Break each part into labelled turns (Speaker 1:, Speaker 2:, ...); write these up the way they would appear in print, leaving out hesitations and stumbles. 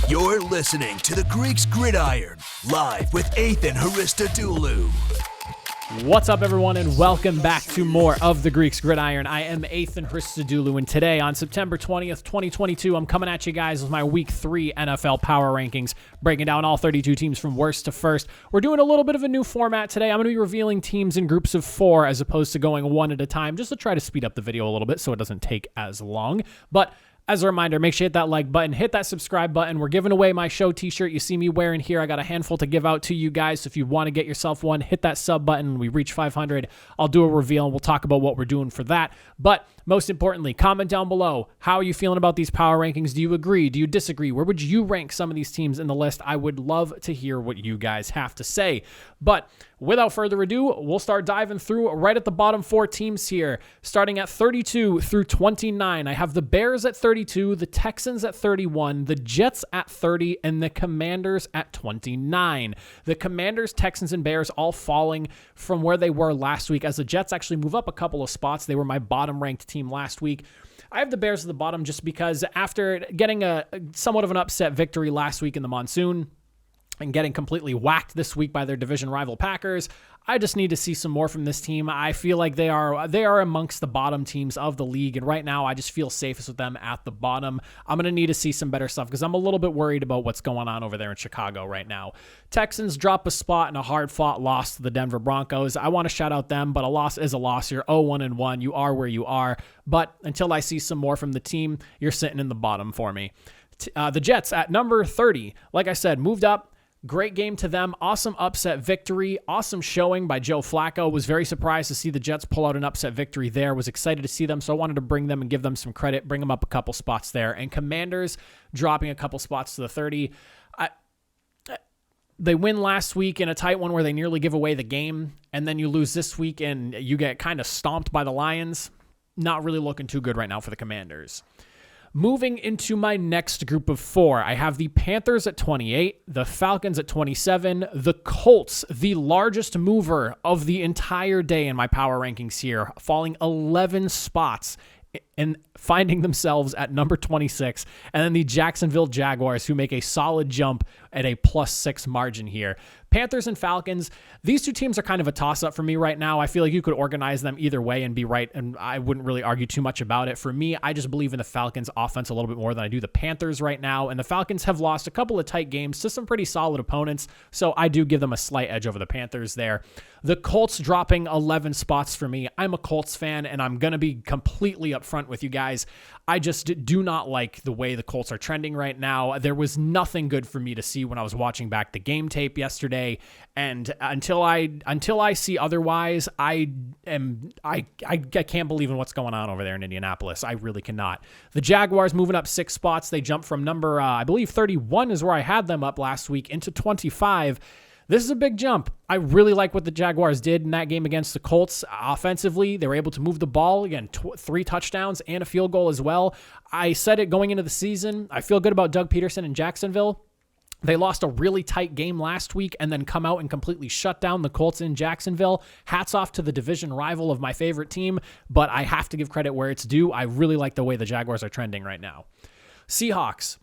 Speaker 1: You're listening to the Greeks Gridiron, live with Ethan Haristadoulou.
Speaker 2: What's up, everyone, and welcome back to more of the Greeks Gridiron. I am Ethan Haristadoulou, and today, on September 20th, 2022, I'm coming at you guys with my Week 3 NFL Power Rankings, breaking down all 32 teams from worst to first. We're doing a little bit of a new format today. I'm going to be revealing teams in groups of 4 as opposed to going one at a time, just to try to speed up the video a little bit so it doesn't take as long. But as a reminder, make sure you hit that like button, hit that subscribe button. We're giving away my show t-shirt you see me wearing here. I got a handful to give out to you guys, so if you want to get yourself one, hit that sub button. When we reach 500, I'll do a reveal, and we'll talk about what we're doing for that. But most importantly, comment down below. How are you feeling about these power rankings? Do you agree? Do you disagree? Where would you rank some of these teams in the list? I would love to hear what you guys have to say. But without further ado, we'll start diving through right at the bottom 4 teams here, starting at 32 through 29. I have the Bears at 32, the Texans at 31, the Jets at 30, and the Commanders at 29. The Commanders, Texans, and Bears all falling from where they were last week, as the Jets actually move up a couple of spots. They were my bottom-ranked team last week. I have the Bears at the bottom just because after getting a somewhat of an upset victory last week in the monsoon and getting completely whacked this week by their division rival Packers, I just need to see some more from this team. I feel like they are amongst the bottom teams of the league, and right now I just feel safest with them at the bottom. I'm going to need to see some better stuff because I'm a little bit worried about what's going on over there in Chicago right now. Texans drop a spot in a hard-fought loss to the Denver Broncos. I want to shout out them, but a loss is a loss. You're 0-1-1. You are where you are, but until I see some more from the team, you're sitting in the bottom for me. The Jets at number 30, like I said, moved up. Great game to them. Awesome upset victory. Awesome showing by Joe Flacco. Was very surprised to see the Jets pull out an upset victory there. Was excited to see them, so I wanted to bring them and give them some credit, bring them up a couple spots there. And Commanders dropping a couple spots to the 30. They win last week in a tight one where they nearly give away the game, and then you lose this week and you get kind of stomped by the Lions. Not really looking too good right now for the Commanders. Moving into my next group of 4, I have the Panthers at 28, the Falcons at 27, the Colts, the largest mover of the entire day in my power rankings here, falling 11 spots and finding themselves at number 26, and then the Jacksonville Jaguars, who make a solid jump at a +6 margin here. Panthers and Falcons, these two teams are kind of a toss-up for me right now. I feel like you could organize them either way and be right, and I wouldn't really argue too much about it. For me, I just believe in the Falcons offense a little bit more than I do the Panthers right now, and the Falcons have lost a couple of tight games to some pretty solid opponents, so I do give them a slight edge over the Panthers there. The Colts dropping 11 spots for me. I'm a Colts fan, and I'm going to be completely upfront with you guys. I just do not like the way the Colts are trending right now. There was nothing good for me to see when I was watching back the game tape yesterday, and until I see otherwise, I can't believe in what's going on over there in Indianapolis. I really cannot. The Jaguars moving up 6 spots. They jumped from number I believe 31 is where I had them up last week into 25. This is a big jump. I really like what the Jaguars did in that game against the Colts. Offensively, they were able to move the ball. Again, 3 touchdowns and a field goal as well. I said it going into the season. I feel good about Doug Peterson in Jacksonville. They lost a really tight game last week and then come out and completely shut down the Colts in Jacksonville. Hats off to the division rival of my favorite team, but I have to give credit where it's due. I really like the way the Jaguars are trending right now. Seahawks.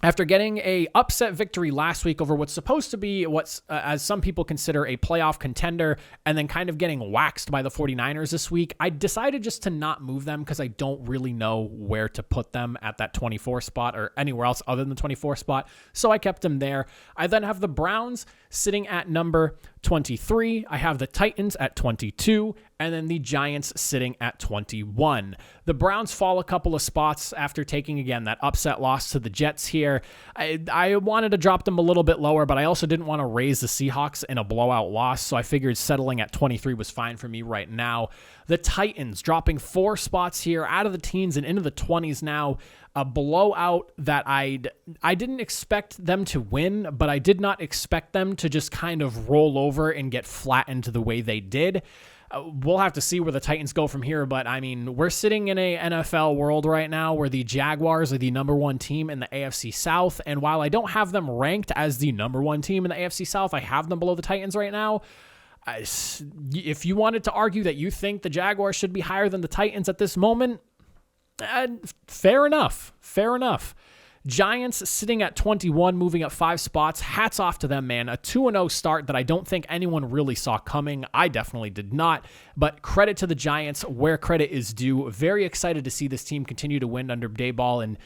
Speaker 2: After getting a upset victory last week over what's supposed to be as some people consider a playoff contender, and then kind of getting waxed by the 49ers this week, I decided just to not move them because I don't really know where to put them at that 24 spot or anywhere else other than the 24 spot, so I kept them there. I then have the Browns sitting at number 23. I have the Titans at 22, and then the Giants sitting at 21. The Browns fall a couple of spots after taking, again, that upset loss to the Jets here. I wanted to drop them a little bit lower, but I also didn't want to raise the Seahawks in a blowout loss, so I figured settling at 23 was fine for me right now. The Titans dropping 4 spots here out of the teens and into the 20s now. A blowout that I didn't expect them to win, but I did not expect them to just kind of roll over and get flattened the way they did. We'll have to see where the Titans go from here, but I mean, we're sitting in a NFL world right now where the Jaguars are the number 1 team in the AFC South, and while I don't have them ranked as the number 1 team in the AFC South, I have them below the Titans right now. If you wanted to argue that you think the Jaguars should be higher than the Titans at this moment, fair enough. Giants sitting at 21, moving up 5 spots. Hats off to them, man. A 2-0 start that I don't think anyone really saw coming. I definitely did not. But credit to the Giants where credit is due. Very excited to see this team continue to win under Daboll. And,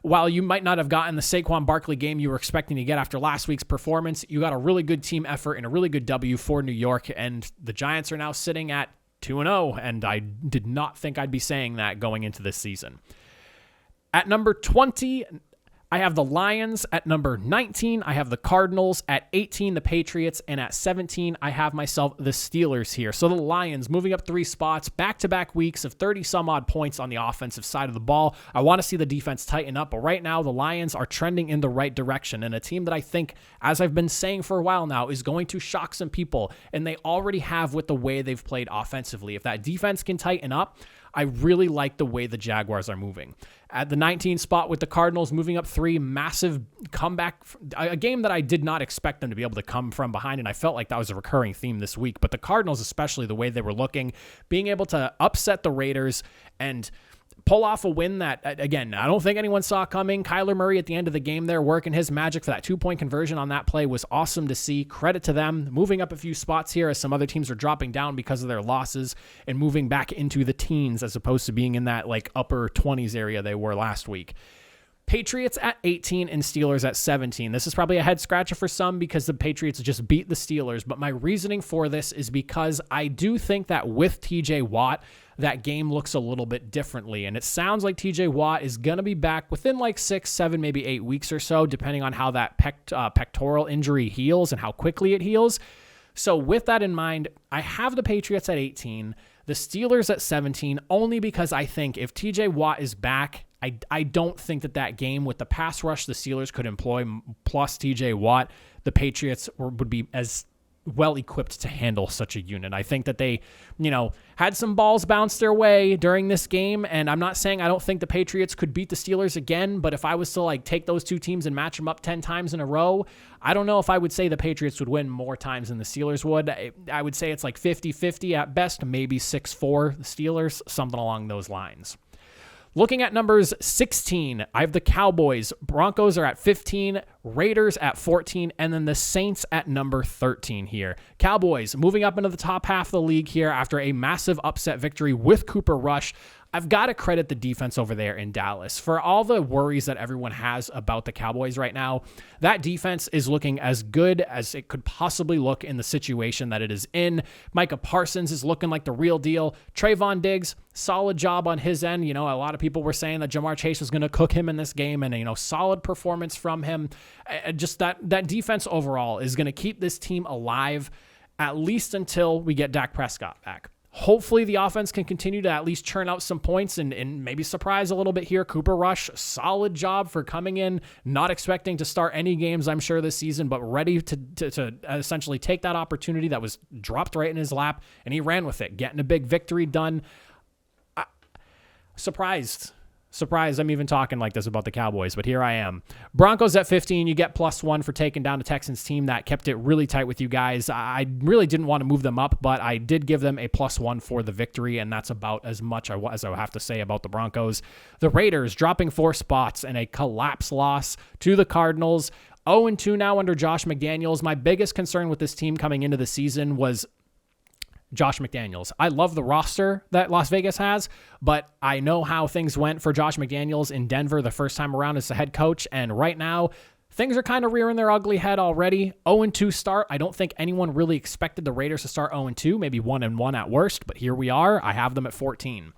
Speaker 2: while you might not have gotten the Saquon Barkley game you were expecting to get after last week's performance, you got a really good team effort and a really good W for New York. And the Giants are now sitting at 2-0. And I did not think I'd be saying that going into this season. At number 20, I have the Lions. At number 19, I have the Cardinals. At 18, the Patriots. And at 17, I have myself the Steelers here. So the Lions moving up 3 spots, back-to-back weeks of 30-some-odd points on the offensive side of the ball. I want to see the defense tighten up, but right now the Lions are trending in the right direction. And a team that I think, as I've been saying for a while now, is going to shock some people. And they already have with the way they've played offensively. If that defense can tighten up, I really like the way the Jaguars are moving. At the 19 spot with the Cardinals moving up 3, massive comeback, a game that I did not expect them to be able to come from behind, and I felt like that was a recurring theme this week. But the Cardinals, especially the way they were looking, being able to upset the Raiders and pull off a win that, again, I don't think anyone saw coming. Kyler Murray at the end of the game there working his magic for that 2-point conversion on that play was awesome to see. Credit to them. Moving up a few spots here as some other teams are dropping down because of their losses and moving back into the teens as opposed to being in that upper 20s area they were last week. Patriots at 18 and Steelers at 17. This is probably a head scratcher for some because the Patriots just beat the Steelers, but my reasoning for this is because I do think that with TJ Watt, that game looks a little bit differently. And it sounds like TJ Watt is going to be back within 6, 7, maybe 8 weeks or so, depending on how that pectoral injury heals and how quickly it heals. So with that in mind, I have the Patriots at 18, the Steelers at 17, only because I think if TJ Watt is back, I don't think that game with the pass rush the Steelers could employ plus TJ Watt, the Patriots would be as well equipped to handle such a unit. I think that they, had some balls bounce their way during this game, and I'm not saying I don't think the Patriots could beat the Steelers again, but if I was to take those two teams and match them up 10 times in a row, I don't know if I would say the Patriots would win more times than the Steelers would. I would say it's 50-50 at best, maybe 6-4 the Steelers, something along those lines. Looking at numbers 16, I have the Cowboys. Broncos are at 15, Raiders at 14, and then the Saints at number 13 here. Cowboys moving up into the top half of the league here after a massive upset victory with Cooper Rush. I've got to credit the defense over there in Dallas. For all the worries that everyone has about the Cowboys right now, that defense is looking as good as it could possibly look in the situation that it is in. Micah Parsons is looking like the real deal. Trayvon Diggs, solid job on his end. A lot of people were saying that Jamar Chase was going to cook him in this game, and, solid performance from him. Just that defense overall is going to keep this team alive at least until we get Dak Prescott back. Hopefully the offense can continue to at least churn out some points and maybe surprise a little bit here. Cooper Rush, solid job for coming in, not expecting to start any games, I'm sure, this season, but ready to essentially take that opportunity that was dropped right in his lap, and he ran with it, getting a big victory done. Surprised I'm even talking like this about the Cowboys, but here I am. Broncos at 15, you get +1 for taking down a Texans team that kept it really tight with you guys. I really didn't want to move them up, but I did give them a +1 for the victory, and that's about as much as I have to say about the Broncos. The Raiders dropping 4 spots in a collapse loss to the Cardinals. 0-2 now under Josh McDaniels. My biggest concern with this team coming into the season was Josh McDaniels. I love the roster that Las Vegas has, but I know how things went for Josh McDaniels in Denver the first time around as the head coach, and right now, things are kind of rearing their ugly head already. 0-2 start. I don't think anyone really expected the Raiders to start 0-2, maybe 1-1 at worst, but here we are. I have them at 14.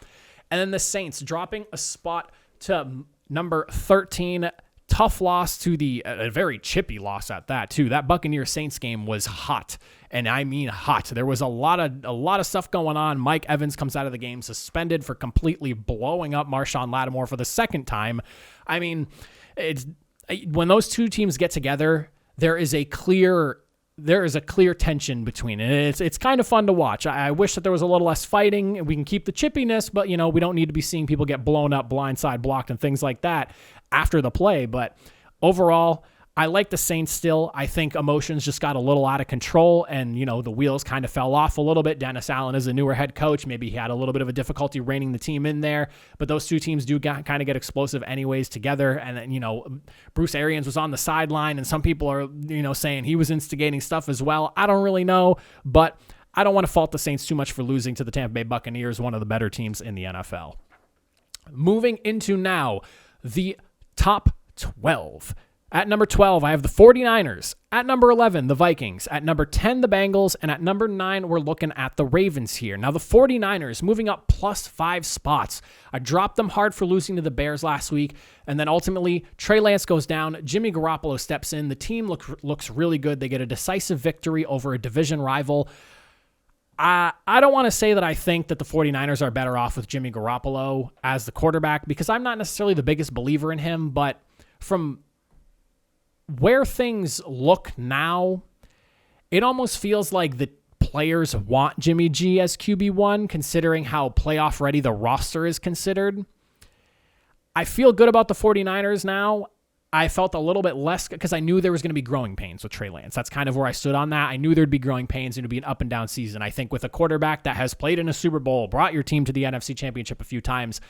Speaker 2: And then the Saints dropping a spot to number 13. Tough loss to a very chippy loss at that too. That Buccaneers Saints game was hot, and I mean hot. There was a lot of stuff going on. Mike Evans comes out of the game suspended for completely blowing up Marshawn Lattimore for the second time. I mean, when those two teams get together, there is a clear tension between it. It's kind of fun to watch. I wish that there was a little less fighting. We can keep the chippiness, but we don't need to be seeing people get blown up, blindside blocked, and things like that after the play. But overall, I like the Saints still. I think emotions just got a little out of control and, the wheels kind of fell off a little bit. Dennis Allen is a newer head coach. Maybe he had a little bit of a difficulty reining the team in there, but those two teams do kind of get explosive anyways together. And then, Bruce Arians was on the sideline and some people are, saying he was instigating stuff as well. I don't really know, but I don't want to fault the Saints too much for losing to the Tampa Bay Buccaneers, one of the better teams in the NFL. Moving into now the top 12. At number 12, I have the 49ers. At number 11, the Vikings. At number 10, the Bengals. And at number 9, we're looking at the Ravens here. Now, the 49ers moving up plus 5 spots. I dropped them hard for losing to the Bears last week. And then ultimately, Trey Lance goes down. Jimmy Garoppolo steps in. The team looks really good. They get a decisive victory over a division rival. I don't want to say that I think that the 49ers are better off with Jimmy Garoppolo as the quarterback because I'm not necessarily the biggest believer in him, but from where things look now, it almost feels like the players want Jimmy G as QB1, considering how playoff ready the roster is considered. I feel good about the 49ers now. I felt a little bit less because I knew there was going to be growing pains with Trey Lance. That's kind of where I stood on that. I knew there'd be growing pains and it'd be an up and down season. I think with a quarterback that has played in a Super Bowl, brought your team to the NFC Championship a few times,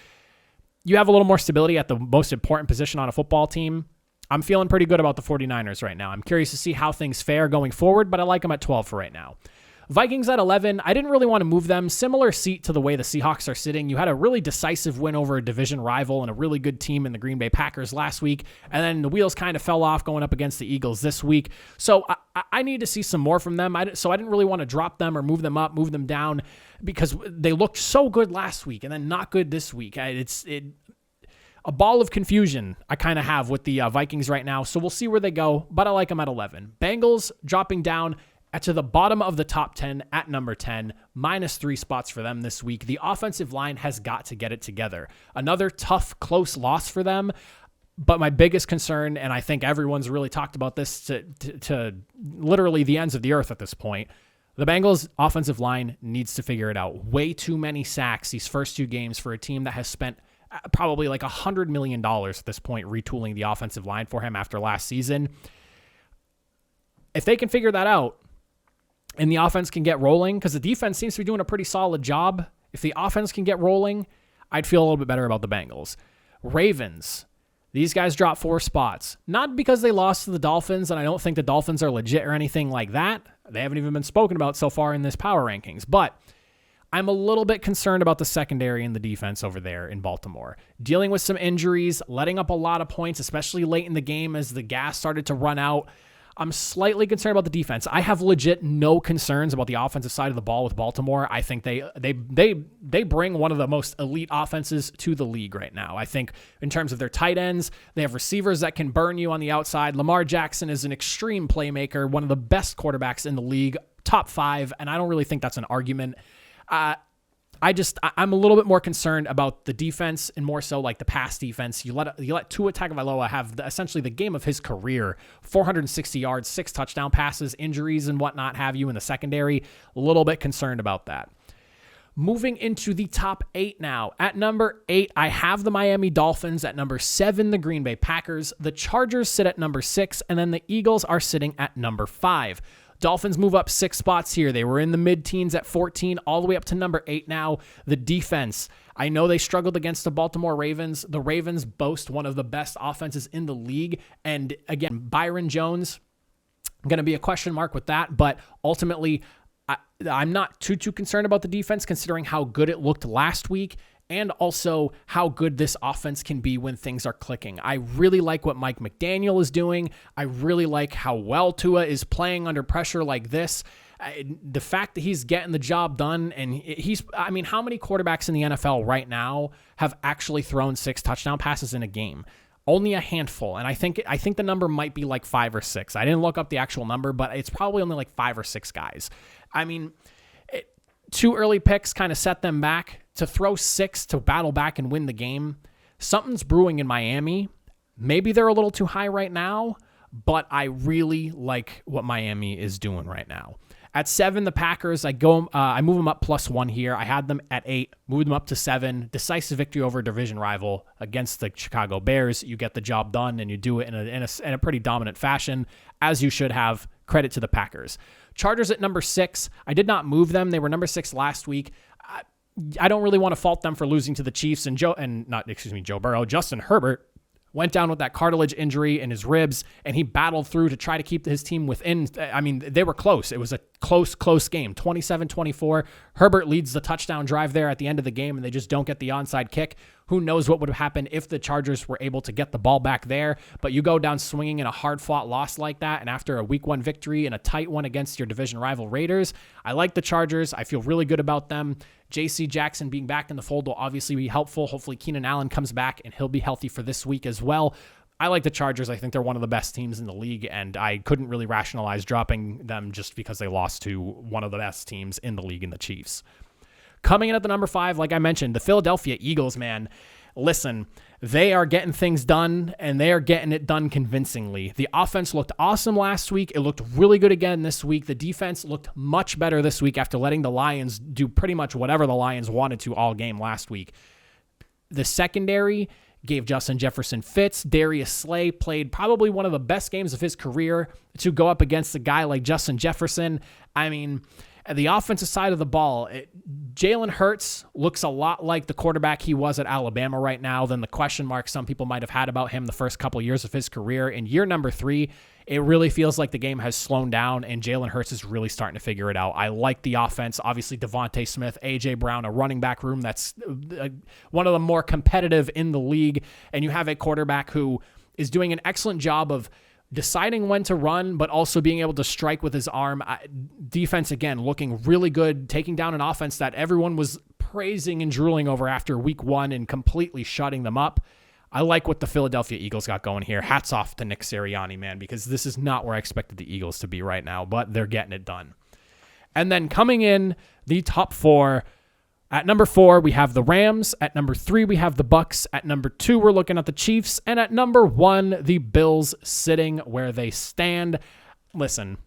Speaker 2: you have a little more stability at the most important position on a football team. I'm feeling pretty good about the 49ers right now. I'm curious to see how things fare going forward, but I like them at 12 for right now. Vikings at 11, I didn't really want to move them. Similar seat to the way the Seahawks are sitting. You had a really decisive win over a division rival and a really good team in the Green Bay Packers last week, and then the wheels kind of fell off going up against the Eagles this week. So I need to see some more from them. So I didn't really want to drop them or move them up, move them down, because they looked so good last week and then not good this week. A ball of confusion I kind of have with the Vikings right now, so we'll see where they go, but I like them at 11. Bengals dropping down to the bottom of the top 10 at number 10, minus 3 spots for them this week. The offensive line has got to get it together. Another tough, close loss for them, but my biggest concern, and I think everyone's really talked about this to literally the ends of the earth at this point, the Bengals offensive line needs to figure it out. Way too many sacks these first 2 games for a team that has spent probably like $100 million at this point retooling the offensive line for him after last season. If they can figure that out and the offense can get rolling, because the defense seems to be doing a pretty solid job, if the offense can get rolling, I'd feel a little bit better about the Bengals. Ravens, these guys dropped 4 spots. Not because they lost to the Dolphins, and I don't think the Dolphins are legit or anything like that. They haven't even been spoken about so far in this power rankings, but I'm a little bit concerned about the secondary and the defense over there in Baltimore. Dealing with some injuries, letting up a lot of points, especially late in the game as the gas started to run out. I'm slightly concerned about the defense. I have legit no concerns about the offensive side of the ball with Baltimore. I think they bring one of the most elite offenses to the league right now. I think in terms of their tight ends, they have receivers that can burn you on the outside. Lamar Jackson is an extreme playmaker, one of the best quarterbacks in the league, top 5, and I don't really think that's an argument. I'm a little bit more concerned about the defense and more so like the pass defense. You let Tua Tagovailoa have essentially the game of his career, 460 yards, 6 touchdown passes, injuries and whatnot have you in the secondary. A little bit concerned about that. Moving into the top 8 now. At number 8, I have the Miami Dolphins. At number 7, the Green Bay Packers. The Chargers sit at number 6, and then the Eagles are sitting at number 5. Dolphins move up 6 spots here. They were in the mid-teens at 14, all the way up to number 8 now. The defense, I know they struggled against the Baltimore Ravens. The Ravens boast one of the best offenses in the league. And again, Byron Jones, going to be a question mark with that. But ultimately, I'm not too concerned about the defense considering how good it looked last week and also how good this offense can be when things are clicking. I really like what Mike McDaniel is doing. I really like how well Tua is playing under pressure like this. The fact that he's getting the job done, and how many quarterbacks in the NFL right now have actually thrown 6 touchdown passes in a game? Only a handful, and I think the number might be like 5 or 6. I didn't look up the actual number, but it's probably only like 5 or 6 guys. 2 early picks kind of set them back. To throw 6 to battle back and win the game, something's brewing in Miami. Maybe they're a little too high right now, but I really like what Miami is doing right now. At 7, the Packers, I move them up +1 here. I had them at 8, moved them up to 7. Decisive victory over a division rival against the Chicago Bears. You get the job done, and you do it in a pretty dominant fashion, as you should have. Credit to the Packers. Chargers at number 6. I did not move them. They were number 6 last week. I don't really want to fault them for losing to the Chiefs and Joe Burrow. Justin Herbert went down with that cartilage injury in his ribs, and he battled through to try to keep his team within. I mean, they were close. It was a close game, 27-24. Herbert leads the touchdown drive there at the end of the game, and they just don't get the onside kick. Who knows what would have happened if the Chargers were able to get the ball back there, but you go down swinging in a hard-fought loss like that, and after a Week 1 victory and a tight one against your division rival Raiders, I like the Chargers. I feel really good about them. J.C. Jackson being back in the fold will obviously be helpful. Hopefully Keenan Allen comes back, and he'll be healthy for this week as well. I like the Chargers. I think they're one of the best teams in the league, and I couldn't really rationalize dropping them just because they lost to one of the best teams in the league in the Chiefs. Coming in at the number 5, like I mentioned, the Philadelphia Eagles, man. Listen, they are getting things done, and they are getting it done convincingly. The offense looked awesome last week. It looked really good again this week. The defense looked much better this week after letting the Lions do pretty much whatever the Lions wanted to all game last week. The secondary gave Justin Jefferson fits. Darius Slay played probably one of the best games of his career to go up against a guy like Justin Jefferson. I mean, at the offensive side of the ball, Jalen Hurts looks a lot like the quarterback he was at Alabama right now than the question mark some people might have had about him the first couple years of his career. In year number 3, it really feels like the game has slowed down, and Jalen Hurts is really starting to figure it out. I like the offense. Obviously, Devontae Smith, A.J. Brown, a running back room that's one of the more competitive in the league, and you have a quarterback who is doing an excellent job of deciding when to run, but also being able to strike with his arm. Defense, again, looking really good, taking down an offense that everyone was praising and drooling over after Week 1 and completely shutting them up. I like what the Philadelphia Eagles got going here. Hats off to Nick Sirianni, man, because this is not where I expected the Eagles to be right now, but they're getting it done. And then coming in the top 4, at number 4, we have the Rams. At number 3, we have the Bucks. At number 2, we're looking at the Chiefs. And at number 1, the Bills sitting where they stand. Listen,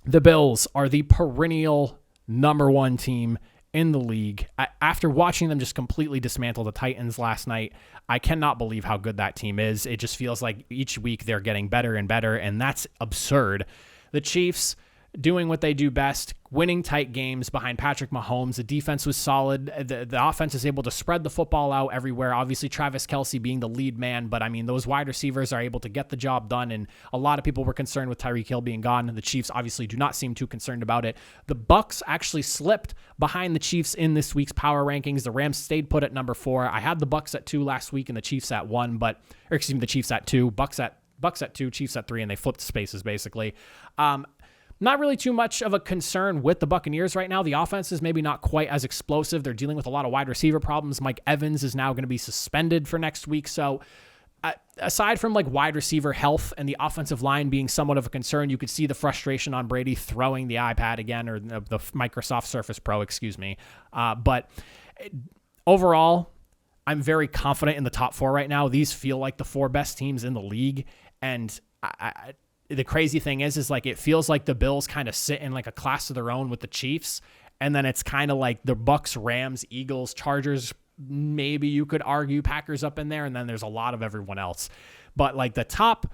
Speaker 2: the Bills are the perennial number 1 team in the league. After watching them just completely dismantle the Titans last night, I cannot believe how good that team is. It just feels like each week they're getting better and better, and that's absurd. The Chiefs doing what they do best, winning tight games behind Patrick Mahomes. The defense was solid. The offense is able to spread the football out everywhere. Obviously, Travis Kelce being the lead man, but I mean, those wide receivers are able to get the job done, and a lot of people were concerned with Tyreek Hill being gone, and the Chiefs obviously do not seem too concerned about it. The Bucks actually slipped behind the Chiefs in this week's power rankings. The Rams stayed put at number 4. I had the Bucks at 2 last week and the Chiefs at 1, the Chiefs at 2, Bucks at 2, Chiefs at 3, and they flipped spaces basically. Not really too much of a concern with the Buccaneers right now. The offense is maybe not quite as explosive. They're dealing with a lot of wide receiver problems. Mike Evans is now going to be suspended for next week. So aside from like wide receiver health and the offensive line being somewhat of a concern, you could see the frustration on Brady throwing the iPad again, or the Microsoft Surface Pro, excuse me. But overall, I'm very confident in the top 4 right now. These feel like the 4 best teams in the league. And the crazy thing is like it feels like the Bills kind of sit in like a class of their own with the Chiefs, and then it's kind of like the Bucks, Rams, Eagles, Chargers, maybe you could argue Packers up in there, and then there's a lot of everyone else. But like the top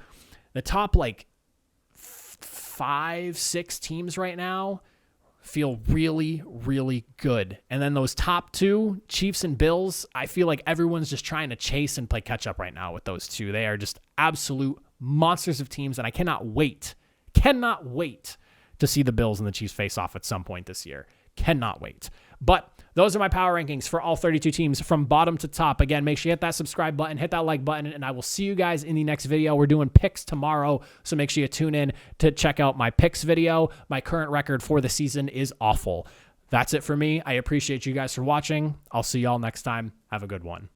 Speaker 2: like 5-6 teams right now feel really, really good. And then those top 2, Chiefs and Bills, I feel like everyone's just trying to chase and play catch up right now with those 2. They are just absolute monsters of teams, and I cannot wait to see the Bills and the Chiefs face off at some point this year. Cannot wait. But those are my power rankings for all 32 teams from bottom to top. Again, make sure you hit that subscribe button, hit that like button, and I will see you guys in the next video. We're doing picks tomorrow, so make sure you tune in to check out my picks video. My current record for the season is awful. That's it for me. I appreciate you guys for watching. I'll see y'all next time. Have a good one.